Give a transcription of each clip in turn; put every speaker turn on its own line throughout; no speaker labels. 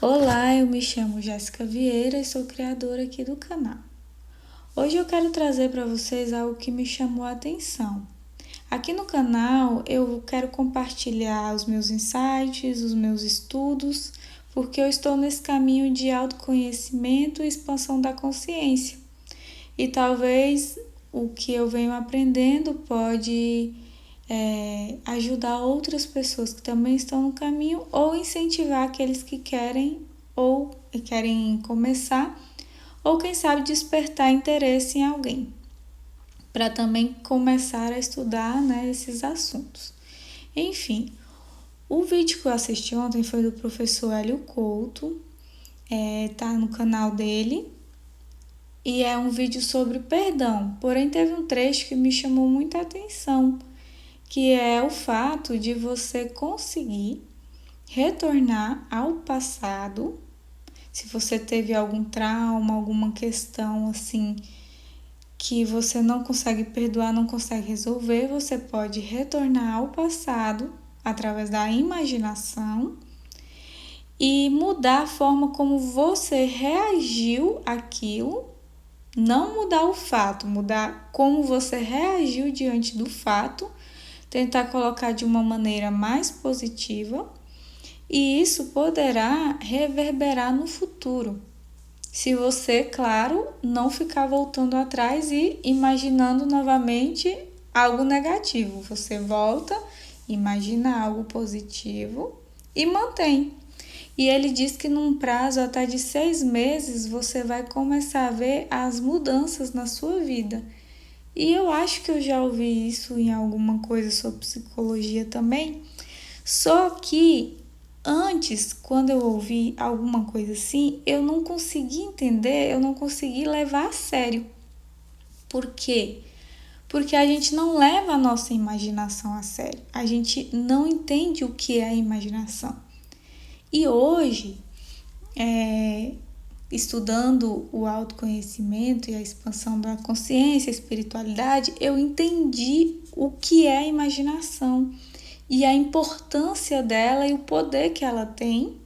Olá, eu me chamo Jéssica Vieira e sou criadora aqui do canal. Hoje eu quero trazer para vocês algo que me chamou a atenção. Aqui no canal eu quero compartilhar os meus insights, os meus estudos, porque eu estou nesse caminho de autoconhecimento e expansão da consciência. E talvez o que eu venho aprendendo pode ajudar outras pessoas que também estão no caminho ou incentivar aqueles que querem começar ou quem sabe despertar interesse em alguém para também começar a estudar, esses assuntos. Enfim, o vídeo que eu assisti ontem foi do professor Hélio Couto, tá no canal dele, e é um vídeo sobre perdão, porém teve um trecho que me chamou muita atenção, que é o fato de você conseguir retornar ao passado. Se você teve algum trauma, alguma questão assim que você não consegue perdoar, não consegue resolver, você pode retornar ao passado através da imaginação e mudar a forma como você reagiu àquilo. Não mudar o fato, mudar como você reagiu diante do fato, tentar colocar de uma maneira mais positiva, e isso poderá reverberar no futuro. Se você, claro, não ficar voltando atrás e imaginando novamente algo negativo, você volta, imagina algo positivo e mantém. E ele diz que num prazo até de 6 meses você vai começar a ver as mudanças na sua vida. E eu acho que eu já ouvi isso em alguma coisa sobre psicologia também. Só que antes, quando eu ouvi alguma coisa assim, eu não consegui entender, eu não consegui levar a sério. Por quê? Porque a gente não leva a nossa imaginação a sério. A gente não entende o que é a imaginação. E hoje, estudando o autoconhecimento e a expansão da consciência, a espiritualidade, eu entendi o que é a imaginação e a importância dela e o poder que ela tem,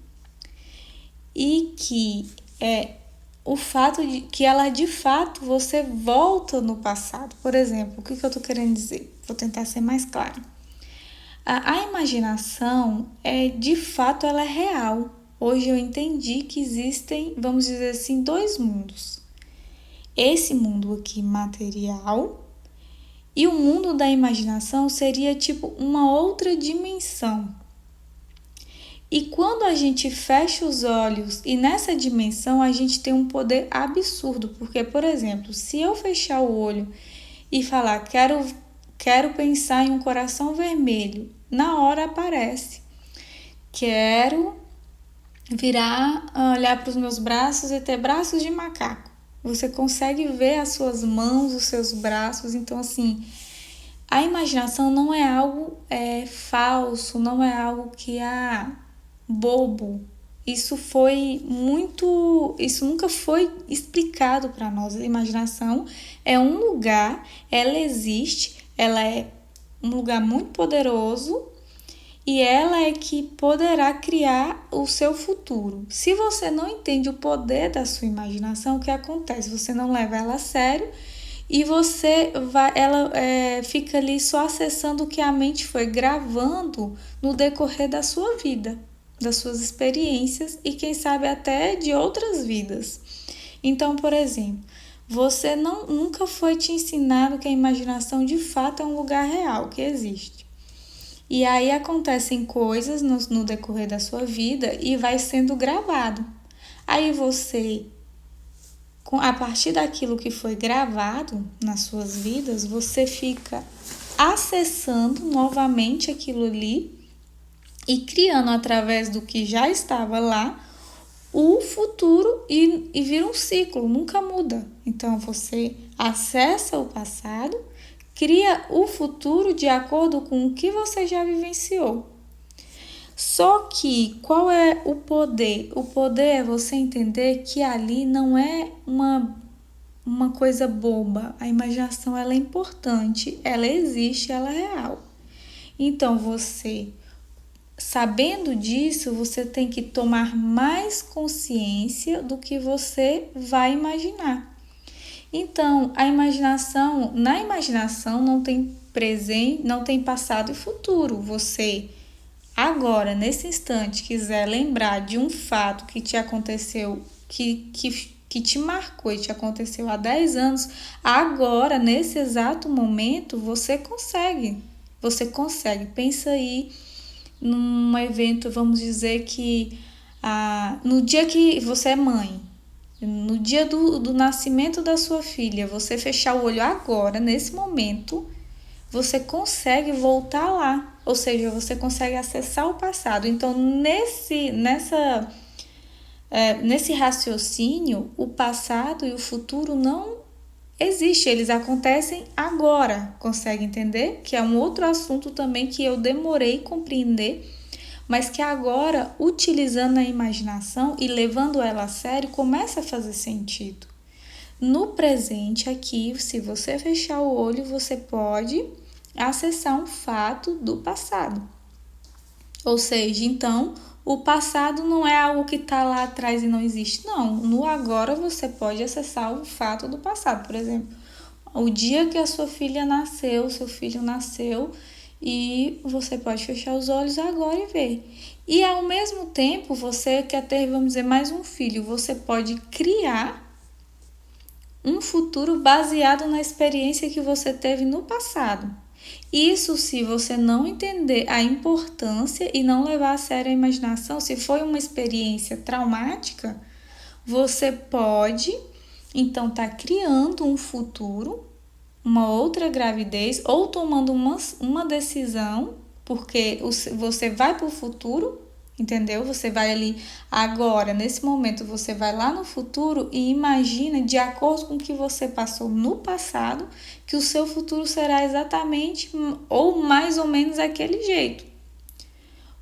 e que é o fato de que ela de fato você volta no passado. Por exemplo, o que eu estou querendo dizer? Vou tentar ser mais claro. A imaginação de fato ela é real. Hoje eu entendi que existem, vamos dizer assim, dois mundos. Esse mundo aqui material e o mundo da imaginação seria tipo uma outra dimensão. E quando a gente fecha os olhos e nessa dimensão a gente tem um poder absurdo, porque, por exemplo, se eu fechar o olho e falar quero pensar em um coração vermelho, na hora aparece. Quero olhar para os meus braços e ter braços de macaco. Você consegue ver as suas mãos, os seus braços. Então, assim, a imaginação não é algo falso, não é algo que bobo. Isso nunca foi explicado para nós. A imaginação é um lugar, ela existe, ela é um lugar muito poderoso e ela é que poderá criar o seu futuro. Se você não entende o poder da sua imaginação, o que acontece? Você não leva ela a sério e ela fica ali só acessando o que a mente foi gravando no decorrer da sua vida, das suas experiências e quem sabe até de outras vidas. Então, por exemplo, você nunca foi te ensinado que a imaginação de fato é um lugar real, que existe. E aí acontecem coisas no decorrer da sua vida e vai sendo gravado. Aí você, a partir daquilo que foi gravado nas suas vidas, você fica acessando novamente aquilo ali e criando através do que já estava lá o futuro e vira um ciclo, nunca muda. Então você acessa o passado, cria o futuro de acordo com o que você já vivenciou. Só que qual é o poder? O poder é você entender que ali não é uma coisa boba. A imaginação ela é importante, ela existe, ela é real. Então você sabendo disso, você tem que tomar mais consciência do que você vai imaginar. Então, na imaginação não tem presente, não tem passado e futuro. Você agora, nesse instante, quiser lembrar de um fato que te aconteceu, que te marcou e te aconteceu há 10 anos, agora, nesse exato momento, você consegue. Você consegue. Pensa aí num evento, vamos dizer que no dia que você é mãe, no dia do nascimento da sua filha, você fechar o olho agora, nesse momento, você consegue voltar lá. Ou seja, você consegue acessar o passado. Então, nesse raciocínio, o passado e o futuro não existem, eles acontecem agora. Consegue entender? Que é um outro assunto também que eu demorei a compreender, mas que agora, utilizando a imaginação e levando ela a sério, começa a fazer sentido. No presente aqui, se você fechar o olho, você pode acessar um fato do passado. Ou seja, então, o passado não é algo que está lá atrás e não existe. Não, no agora você pode acessar o fato do passado. Por exemplo, o dia que a sua filha nasceu, seu filho nasceu, e você pode fechar os olhos agora e ver. E ao mesmo tempo, você quer ter, vamos dizer, mais um filho, você pode criar um futuro baseado na experiência que você teve no passado. Isso se você não entender a importância e não levar a sério a imaginação. Se foi uma experiência traumática, você pode, então, estar criando um futuro, uma outra gravidez, ou tomando uma decisão, porque você vai para o futuro, entendeu? Você vai ali agora, nesse momento, você vai lá no futuro e imagina, de acordo com o que você passou no passado, que o seu futuro será exatamente ou mais ou menos daquele jeito.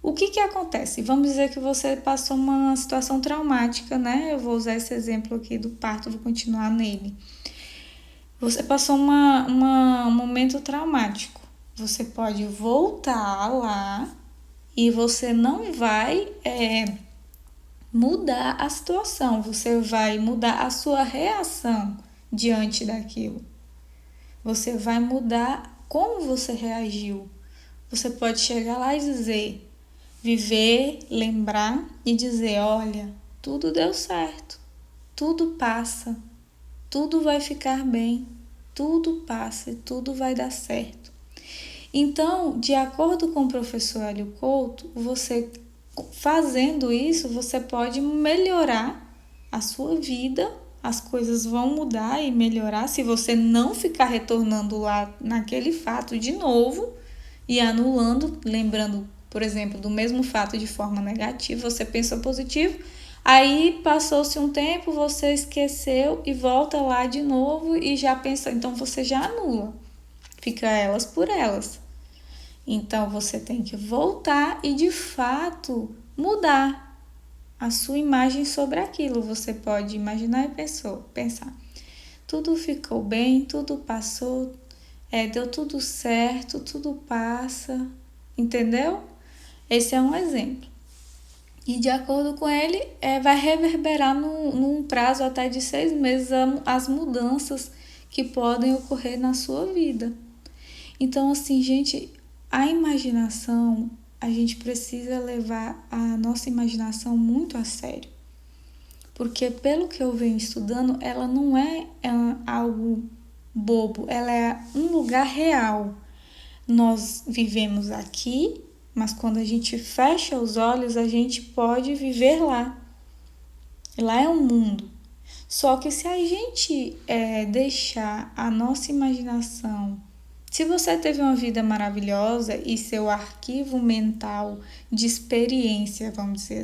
O que acontece? Vamos dizer que você passou uma situação traumática, né? Eu vou usar esse exemplo aqui do parto, vou continuar nele. Você passou um momento traumático. Você pode voltar lá e você não vai mudar a situação, você vai mudar a sua reação diante daquilo. Você vai mudar como você reagiu. Você pode chegar lá e dizer, viver, lembrar e dizer, olha, tudo deu certo, tudo passa, tudo vai ficar bem, tudo passa e tudo vai dar certo. Então, de acordo com o professor Hélio Couto, você fazendo isso, você pode melhorar a sua vida, as coisas vão mudar e melhorar se você não ficar retornando lá naquele fato de novo e anulando, lembrando, por exemplo, do mesmo fato de forma negativa, você pensou positivo, aí passou-se um tempo, você esqueceu e volta lá de novo e já pensa, então você já anula, fica elas por elas. Então você tem que voltar e de fato mudar a sua imagem sobre aquilo. Você pode imaginar e pensar. Tudo ficou bem, tudo passou, deu tudo certo, tudo passa, entendeu? Esse é um exemplo. E de acordo com ele, vai reverberar num prazo até de 6 meses as mudanças que podem ocorrer na sua vida. Então, assim, gente, a imaginação, a gente precisa levar a nossa imaginação muito a sério. Porque pelo que eu venho estudando, ela não é algo bobo, ela é um lugar real. Nós vivemos aqui, mas quando a gente fecha os olhos, a gente pode viver lá. Lá é um mundo. Só que se a gente deixar a nossa imaginação, se você teve uma vida maravilhosa e seu arquivo mental de experiência, vamos dizer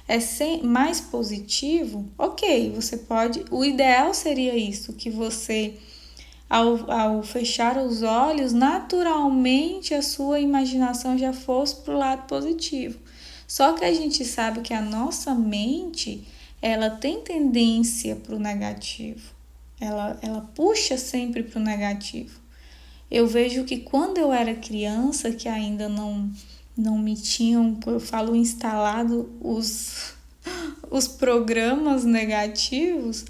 assim, mais positivo, ok, você pode. O ideal seria isso, que você, ao fechar os olhos, naturalmente a sua imaginação já fosse para o lado positivo. Só que a gente sabe que a nossa mente, ela tem tendência para o negativo, ela puxa sempre para o negativo. Eu vejo que quando eu era criança, que ainda não não me tinham, eu falo, instalado os programas negativos,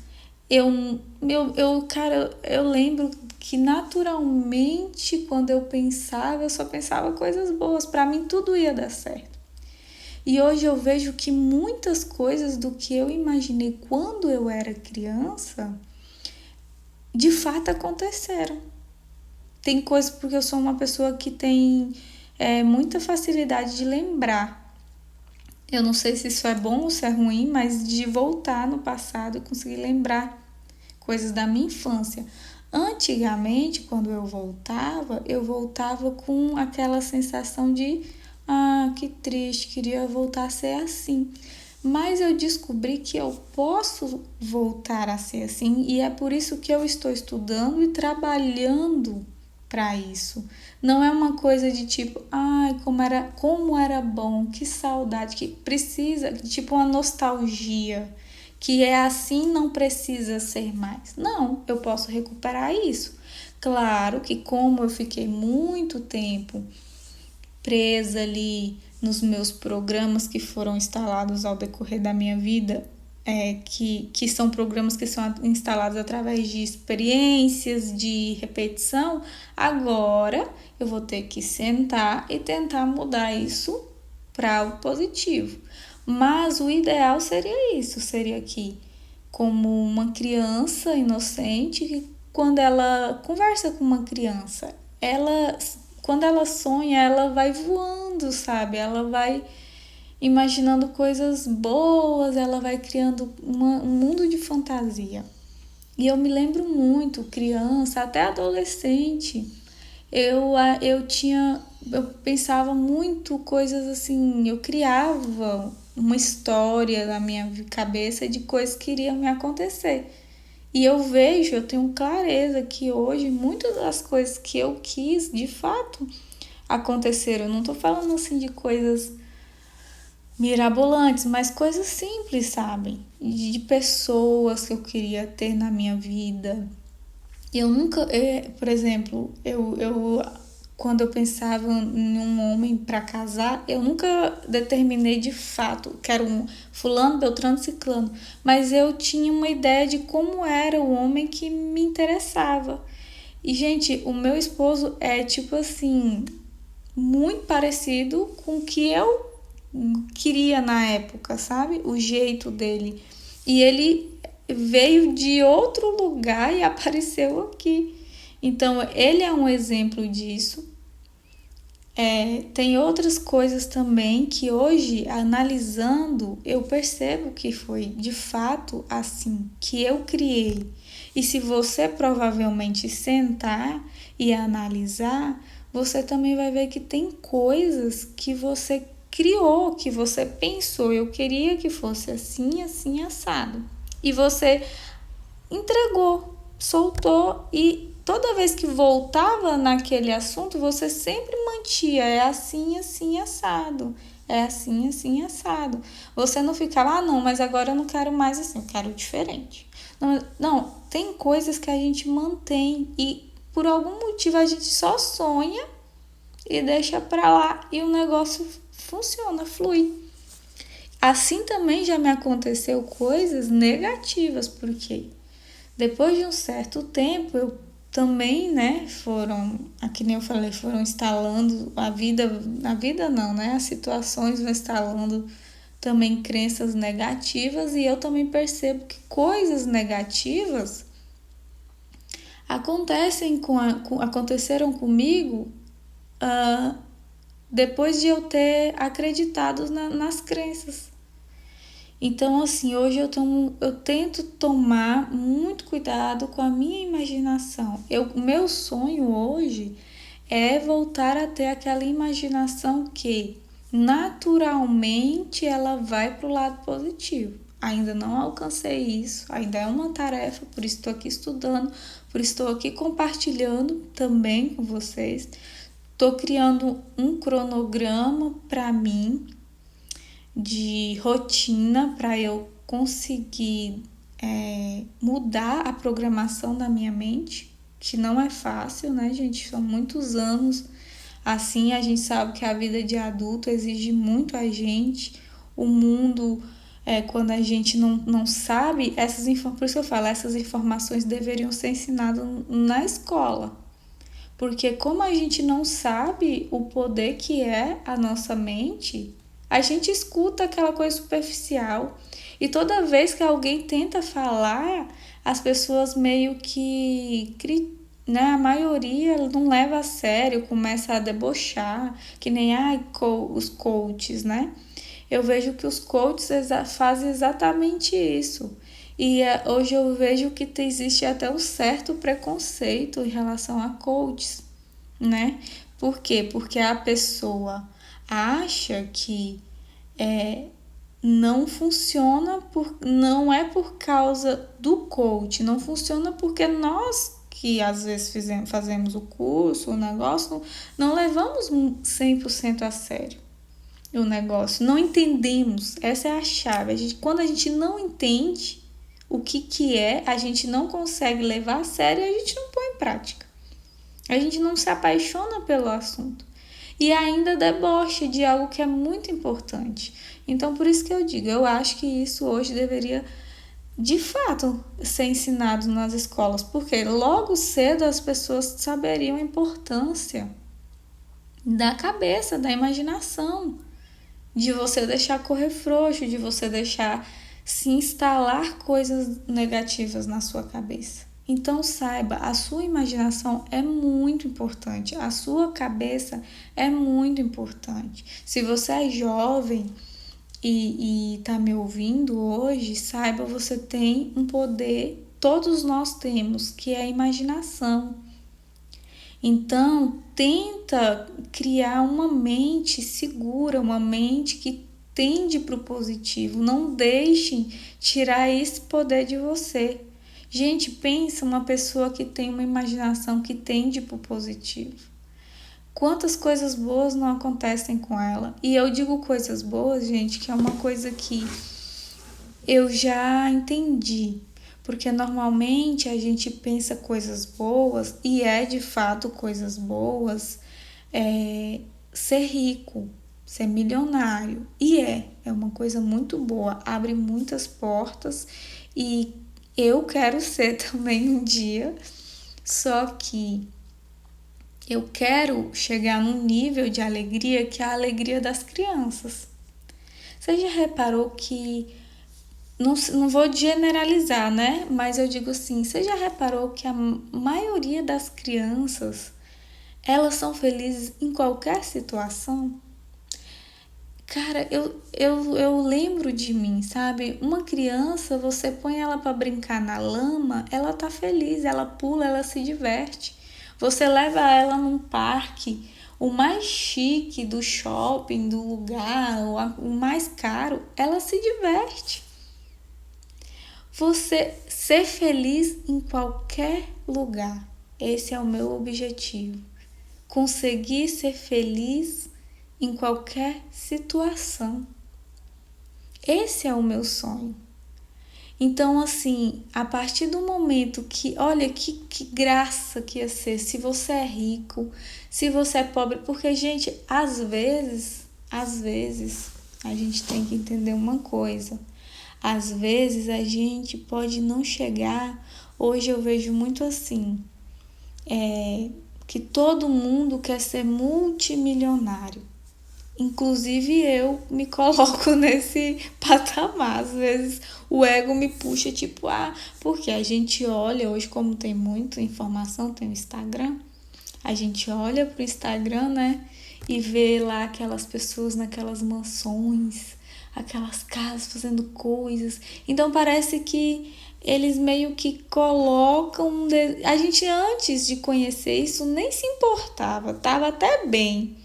cara, eu lembro que naturalmente, quando eu pensava, eu só pensava coisas boas. Para mim, tudo ia dar certo. E hoje eu vejo que muitas coisas do que eu imaginei quando eu era criança, de fato aconteceram. Tem coisas porque eu sou uma pessoa que tem muita facilidade de lembrar. Eu não sei se isso é bom ou se é ruim, mas de voltar no passado e conseguir lembrar coisas da minha infância. Antigamente, quando eu voltava com aquela sensação de que triste, queria voltar a ser assim. Mas eu descobri que eu posso voltar a ser assim e é por isso que eu estou estudando e trabalhando para isso. Não é uma coisa de tipo, como era bom, que saudade, que precisa, tipo uma nostalgia, que é assim, não precisa ser mais. Não, eu posso recuperar isso. Claro que como eu fiquei muito tempo presa ali nos meus programas que foram instalados ao decorrer da minha vida, que são programas que são instalados através de experiências, de repetição, agora eu vou ter que sentar e tentar mudar isso para o positivo. Mas o ideal seria isso, seria que como uma criança inocente, que quando ela conversa com uma criança, quando ela sonha, ela vai voando, sabe? Ela vai imaginando coisas boas, ela vai criando um mundo de fantasia. E eu me lembro muito, criança, até adolescente, eu pensava muito coisas assim, eu criava uma história na minha cabeça de coisas que iriam me acontecer. E eu tenho clareza que hoje muitas das coisas que eu quis, de fato, aconteceram. Eu não tô falando assim de coisas mirabolantes, mas coisas simples, sabe? De pessoas que eu queria ter na minha vida. Eu nunca, por exemplo, eu quando eu pensava em um homem para casar, eu nunca determinei de fato que era um fulano, beltrano, ciclano, mas eu tinha uma ideia de como era o homem que me interessava. E, gente, o meu esposo é tipo assim, muito parecido com o que eu queria na época, sabe? O jeito dele. E ele veio de outro lugar e apareceu aqui. Então, ele é um exemplo disso. Tem outras coisas também que hoje, analisando, eu percebo que foi de fato assim, que eu criei. E se você provavelmente sentar e analisar, você também vai ver que tem coisas que você criou, que você pensou, eu queria que fosse assim, assim, assado. E você entregou, soltou e toda vez que voltava naquele assunto, você sempre mantia, é assim, assim, assado. É assim, assim, assado. Você não ficava, não, mas agora eu não quero mais assim, eu quero diferente. Não, tem coisas que a gente mantém e por algum motivo a gente só sonha e deixa pra lá e o negócio funciona, flui. Assim também já me aconteceu coisas negativas, porque depois de um certo tempo, eu também, né, aqui nem eu falei, foram instalando a vida não, né, as situações vão instalando também crenças negativas e eu também percebo que coisas negativas aconteceram comigo depois de eu ter acreditado nas crenças. Então, assim, hoje eu tento tomar muito cuidado com a minha imaginação. O meu sonho hoje é voltar a ter aquela imaginação que naturalmente ela vai para o lado positivo. Ainda não alcancei isso, ainda é uma tarefa, por isso estou aqui estudando, por isso estou aqui compartilhando também com vocês. Estou criando um cronograma para mim de rotina para eu conseguir mudar a programação da minha mente, que não é fácil, né, gente? São muitos anos Assim, a gente sabe que a vida de adulto exige muito a gente. O mundo, quando a gente não sabe, por isso que eu falo, essas informações deveriam ser ensinadas na escola. Porque como a gente não sabe o poder que é a nossa mente, a gente escuta aquela coisa superficial. E toda vez que alguém tenta falar, as pessoas meio que, né, a maioria não leva a sério, começa a debochar, que nem os coaches, né? Eu vejo que os coaches fazem exatamente isso. E hoje eu vejo que existe até um certo preconceito em relação a coaches, né? Por quê? Porque a pessoa acha que não funciona, não é por causa do coach, não funciona porque nós que às vezes fazemos o curso, o negócio, não levamos 100% a sério o negócio, não entendemos, essa é a chave. Quando a gente não entende o que é, a gente não consegue levar a sério e a gente não põe em prática. A gente não se apaixona pelo assunto. E ainda debocha de algo que é muito importante. Então, por isso que eu digo, eu acho que isso hoje deveria, de fato, ser ensinado nas escolas. Porque logo cedo as pessoas saberiam a importância da cabeça, da imaginação, de você deixar correr frouxo, de você deixar se instalar coisas negativas na sua cabeça. Então saiba, a sua imaginação é muito importante, a sua cabeça é muito importante. Se você é jovem e tá me ouvindo hoje, saiba, você tem um poder, todos nós temos, que é a imaginação. Então, tenta criar uma mente segura, uma mente que tende para o positivo. Não deixem tirar esse poder de você. Gente, pensa uma pessoa que tem uma imaginação que tende para o positivo. Quantas coisas boas não acontecem com ela? E eu digo coisas boas, gente, que é uma coisa que eu já entendi. Porque normalmente a gente pensa coisas boas, e é de fato coisas boas, ser rico, ser milionário. E é uma coisa muito boa, abre muitas portas e eu quero ser também um dia, só que eu quero chegar num nível de alegria que é a alegria das crianças. Você já reparou que não vou generalizar, né? Mas eu digo assim, você já reparou que a maioria das crianças, elas são felizes em qualquer situação? Cara, eu lembro de mim, sabe? Uma criança, você põe ela para brincar na lama, ela tá feliz, ela pula, ela se diverte. Você leva ela num parque, o mais chique do shopping, do lugar, o mais caro, ela se diverte. Você ser feliz em qualquer lugar. Esse é o meu objetivo. Conseguir ser feliz em qualquer situação. Esse é o meu sonho. Então, assim, a partir do momento que, olha que graça que ia ser se você é rico, se você é pobre, porque, gente, às vezes, a gente tem que entender uma coisa. Às vezes a gente pode não chegar, hoje eu vejo muito assim, que todo mundo quer ser multimilionário. Inclusive eu me coloco nesse patamar. Às vezes o ego me puxa, tipo, porque a gente olha hoje, como tem muita informação, tem o Instagram, a gente olha pro Instagram, né? E vê lá aquelas pessoas naquelas mansões, aquelas casas fazendo coisas. Então parece que eles meio que colocam. A gente antes de conhecer isso nem se importava, tava até bem.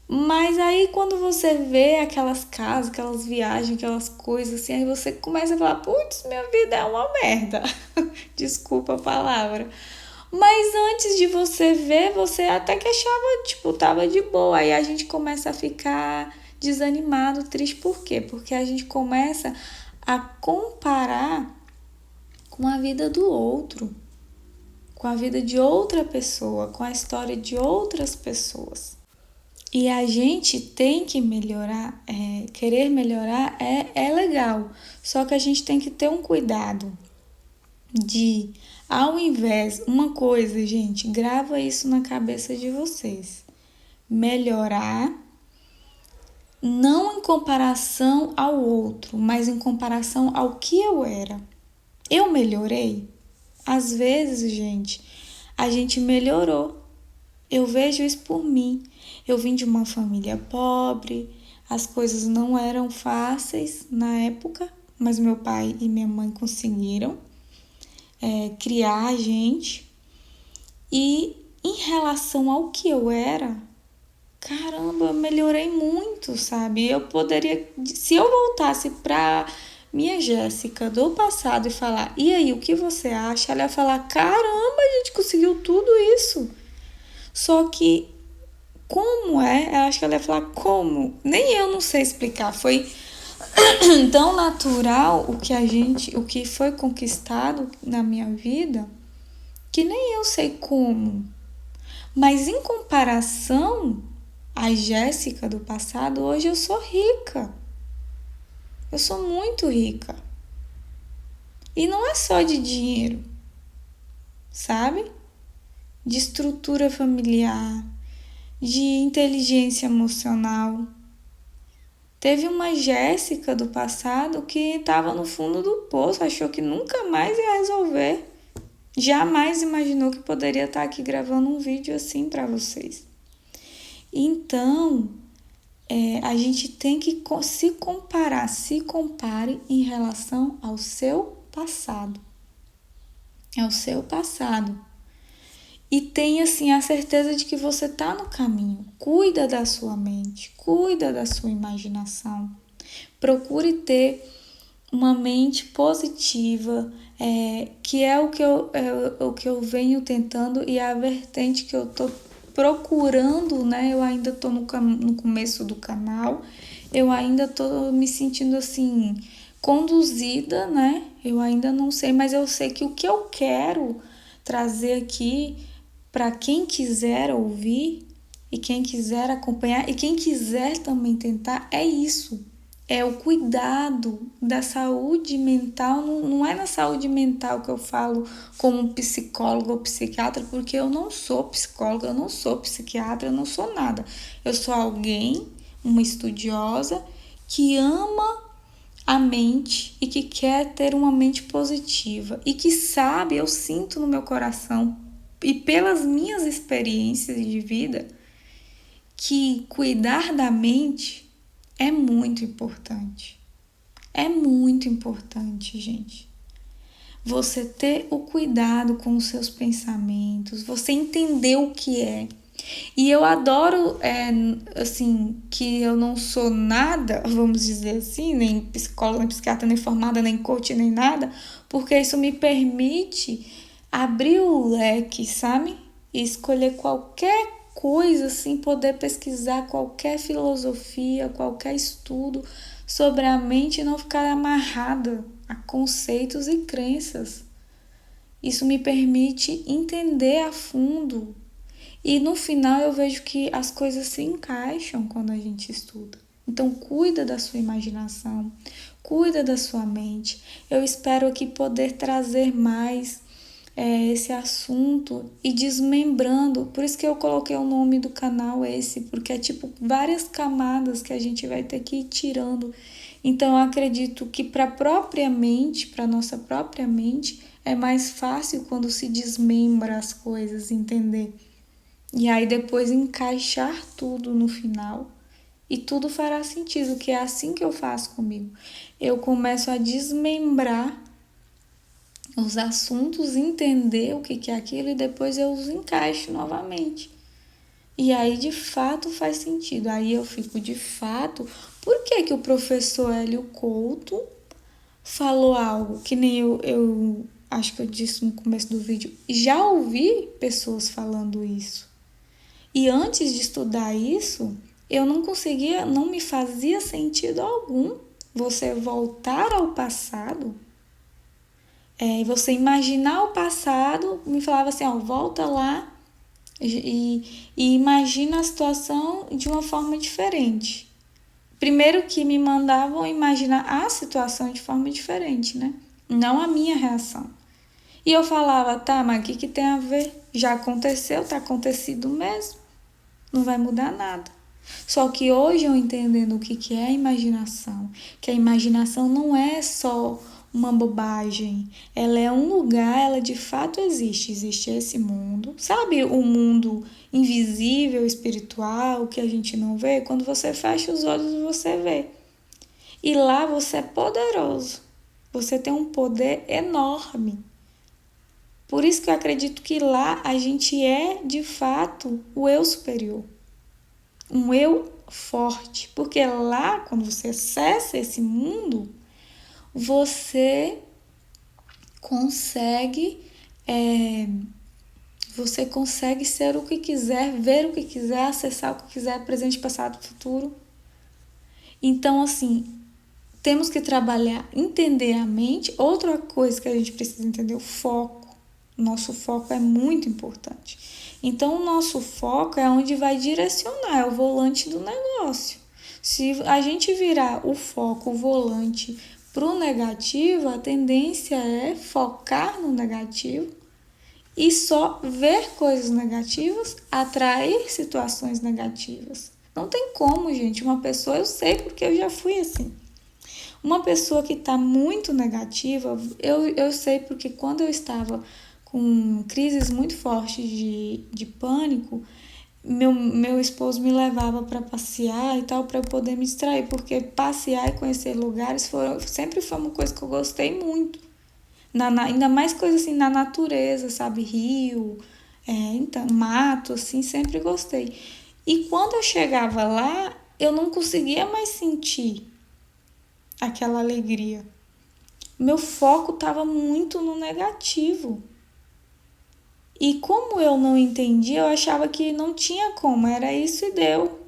Mas aí quando você vê aquelas casas, aquelas viagens, aquelas coisas assim, aí você começa a falar, putz, minha vida é uma merda. Desculpa a palavra. Mas antes de você ver, você até que achava, tipo, tava de boa. Aí a gente começa a ficar desanimado, triste. Por quê? Porque a gente começa a comparar com a vida do outro. com a vida de outra pessoa, com a história de outras pessoas. E a gente tem que melhorar, querer melhorar é legal, só que a gente tem que ter um cuidado de, ao invés, uma coisa, gente, grava isso na cabeça de vocês, melhorar não em comparação ao outro, mas em comparação ao que eu era. Eu melhorei? Às vezes, gente, a gente melhorou. Eu vejo isso por mim. Eu vim de uma família pobre, as coisas não eram fáceis na época, mas meu pai e minha mãe conseguiram criar a gente. E em relação ao que eu era, caramba, eu melhorei muito, sabe? Eu poderia, se eu voltasse pra minha Jéssica do passado e falar, e aí, o que você acha? Ela ia falar, caramba, a gente conseguiu tudo isso. Só que, como é? Eu acho que ela ia falar, como? Nem eu não sei explicar. Foi tão natural o que foi conquistado na minha vida, que nem eu sei como. Mas em comparação à Jéssica do passado, hoje eu sou rica. Eu sou muito rica. E não é só de dinheiro, sabe? De estrutura familiar, de inteligência emocional. Teve uma Jéssica do passado que estava no fundo do poço, achou que nunca mais ia resolver. Jamais imaginou que poderia estar aqui gravando um vídeo assim para vocês. Então, a gente tem que se comparar, se compare em relação ao seu passado. Ao seu passado. E tenha, assim, a certeza de que você está no caminho. Cuida da sua mente, cuida da sua imaginação. Procure ter uma mente positiva, que é o que eu venho tentando e é a vertente que eu estou procurando, né? Eu ainda estou no começo do canal, eu ainda estou me sentindo assim, conduzida, né? Eu ainda não sei, mas eu sei que o que eu quero trazer aqui para quem quiser ouvir e quem quiser acompanhar e quem quiser também tentar é isso. É o cuidado da saúde mental, não é na saúde mental que eu falo como psicólogo ou psiquiatra, porque eu não sou psicóloga, eu não sou psiquiatra, eu não sou nada. Eu sou alguém, uma estudiosa, que ama a mente e que quer ter uma mente positiva e que sabe, eu sinto no meu coração e pelas minhas experiências de vida, que cuidar da mente é muito importante. É muito importante, gente. Você ter o cuidado com os seus pensamentos, você entender o que é. E eu adoro, assim, que eu não sou nada, vamos dizer assim, nem psicóloga, nem psiquiatra, nem formada, nem coach, nem nada, porque isso me permite abrir o leque, sabe? E escolher qualquer coisa, assim, poder pesquisar qualquer filosofia, qualquer estudo sobre a mente e não ficar amarrada a conceitos e crenças. Isso me permite entender a fundo. E no final eu vejo que as coisas se encaixam quando a gente estuda. Então cuida da sua imaginação, cuida da sua mente. Eu espero aqui poder trazer mais esse assunto e desmembrando. Por isso que eu coloquei o nome do canal esse, porque é tipo várias camadas que a gente vai ter que ir tirando. Então eu acredito que para nossa própria mente, é mais fácil quando se desmembra as coisas, entender. E aí depois encaixar tudo no final e tudo fará sentido, que é assim que eu faço comigo. Eu começo a desmembrar os assuntos, entender o que é aquilo e depois eu os encaixo novamente. E aí de fato faz sentido. Aí eu fico de fato, por que que o professor Hélio Couto falou algo que nem eu acho que eu disse no começo do vídeo. Já ouvi pessoas falando isso. E antes de estudar isso, eu não conseguia, não me fazia sentido algum você voltar ao passado E você imaginar o passado, me falava assim, ó, volta lá e imagina a situação de uma forma diferente. Primeiro que me mandavam imaginar a situação de forma diferente, né? Não a minha reação. E eu falava, tá, mas o que tem a ver? Já aconteceu, tá acontecido mesmo. Não vai mudar nada. Só que hoje eu entendendo o que é a imaginação, que a imaginação não é só uma bobagem, ela é um lugar, ela de fato existe, existe esse mundo, sabe o mundo invisível, espiritual, que a gente não vê? Quando você fecha os olhos você vê. E lá você é poderoso, você tem um poder enorme. Por isso que eu acredito que lá a gente é de fato o eu superior. Um eu forte, porque lá, quando você acessa esse mundo, você consegue você consegue ser o que quiser, ver o que quiser, acessar o que quiser, presente, passado, futuro. Então, assim, temos que trabalhar, entender a mente. Outra coisa que a gente precisa entender, o foco. Nosso foco é muito importante. Então, o nosso foco é onde vai direcionar, é o volante do negócio. Se a gente virar o foco, o volante para o negativo, a tendência é focar no negativo e só ver coisas negativas, atrair situações negativas. Não tem como, gente. Uma pessoa, eu sei porque eu já fui assim. Uma pessoa que está muito negativa, eu sei porque quando eu estava com crises muito fortes de pânico, meu esposo me levava para passear e tal, para eu poder me distrair, porque passear e conhecer lugares sempre foi uma coisa que eu gostei muito. Ainda mais coisa assim na natureza, sabe? Rio, então, mato, assim, sempre gostei. E quando eu chegava lá, eu não conseguia mais sentir aquela alegria. Meu foco estava muito no negativo. E como eu não entendia, eu achava que não tinha como, era isso e deu.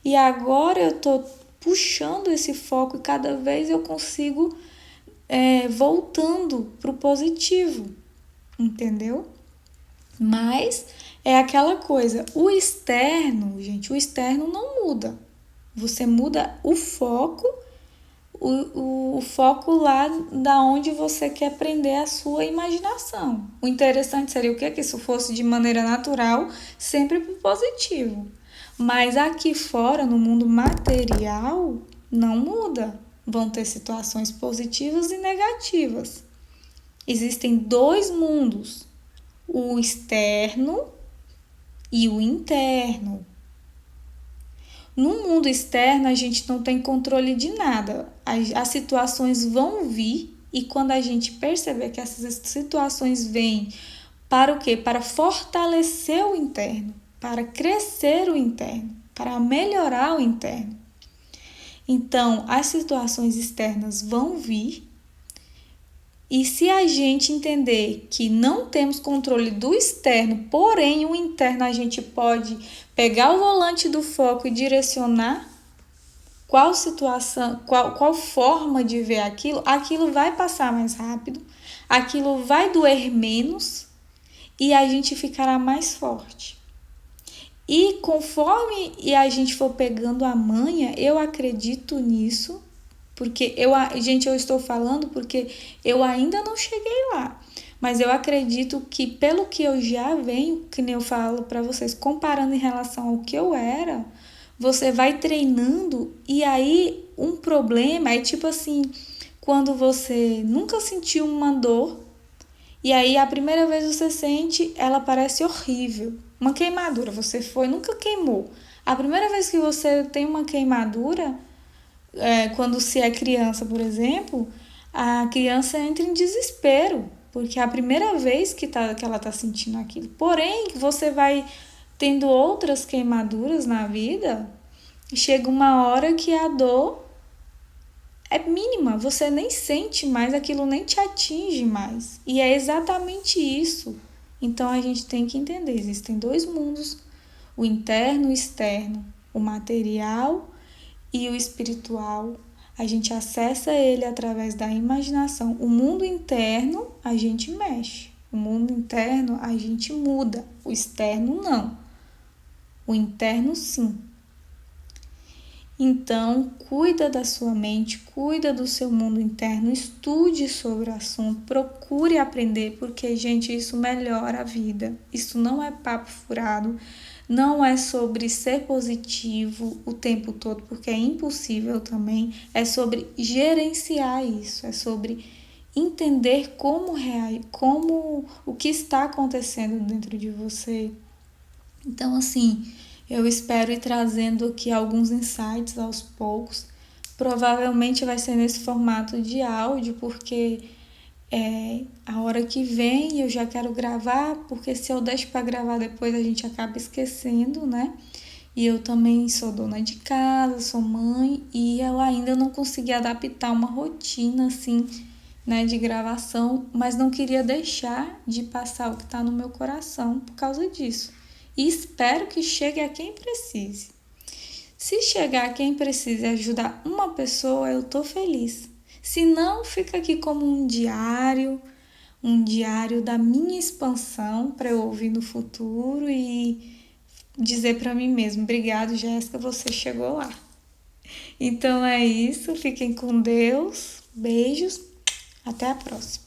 E agora eu tô puxando esse foco e cada vez eu consigo voltando pro positivo, entendeu? Mas é aquela coisa, o externo, gente, o externo não muda. Você muda o foco, o foco lá da onde você quer prender a sua imaginação. O interessante seria o quê? Que isso fosse de maneira natural, sempre pro positivo. Mas aqui fora, no mundo material, não muda. Vão ter situações positivas e negativas. Existem dois mundos, o externo e o interno. No mundo externo, a gente não tem controle de nada. As situações vão vir e quando a gente perceber que essas situações vêm para o quê? Para fortalecer o interno, para crescer o interno, para melhorar o interno. Então, as situações externas vão vir e se a gente entender que não temos controle do externo, porém o interno a gente pode pegar o volante do foco e direcionar qual situação, qual forma de ver aquilo, aquilo vai passar mais rápido, aquilo vai doer menos e a gente ficará mais forte. E conforme a gente for pegando a manha, eu acredito nisso, porque eu estou falando porque eu ainda não cheguei lá. Mas eu acredito que pelo que eu já venho, que nem eu falo para vocês, comparando em relação ao que eu era, você vai treinando e aí um problema é tipo assim, quando você nunca sentiu uma dor e aí a primeira vez você sente, ela parece horrível. Uma queimadura, você foi, nunca queimou. A primeira vez que você tem uma queimadura, quando se é criança, por exemplo, a criança entra em desespero, porque é a primeira vez que ela está sentindo aquilo. Porém, você vai tendo outras queimaduras na vida, e chega uma hora que a dor é mínima, você nem sente mais, aquilo nem te atinge mais. E é exatamente isso. Então a gente tem que entender, existem dois mundos, o interno e o externo, o material e o espiritual, A gente acessa ele através da imaginação. O mundo interno a gente mexe, o mundo interno a gente muda, o externo não, o interno sim. Então, cuida da sua mente, cuida do seu mundo interno, estude sobre o assunto, procure aprender, porque, gente, isso melhora a vida. Isso não é papo furado, não é sobre ser positivo o tempo todo, porque é impossível também. É sobre gerenciar isso, é sobre entender como o que está acontecendo dentro de você. Então, assim, eu espero ir trazendo aqui alguns insights aos poucos. Provavelmente vai ser nesse formato de áudio, porque a hora que vem eu já quero gravar, porque se eu deixo para gravar depois a gente acaba esquecendo, né? E eu também sou dona de casa, sou mãe, e eu ainda não consegui adaptar uma rotina assim, né, de gravação, mas não queria deixar de passar o que está no meu coração por causa disso. E espero que chegue a quem precise. Se chegar a quem precisa e ajudar uma pessoa, eu tô feliz. Se não, fica aqui como um diário da minha expansão para eu ouvir no futuro e dizer para mim mesmo: obrigado, Jéssica, você chegou lá. Então é isso, fiquem com Deus, beijos, até a próxima.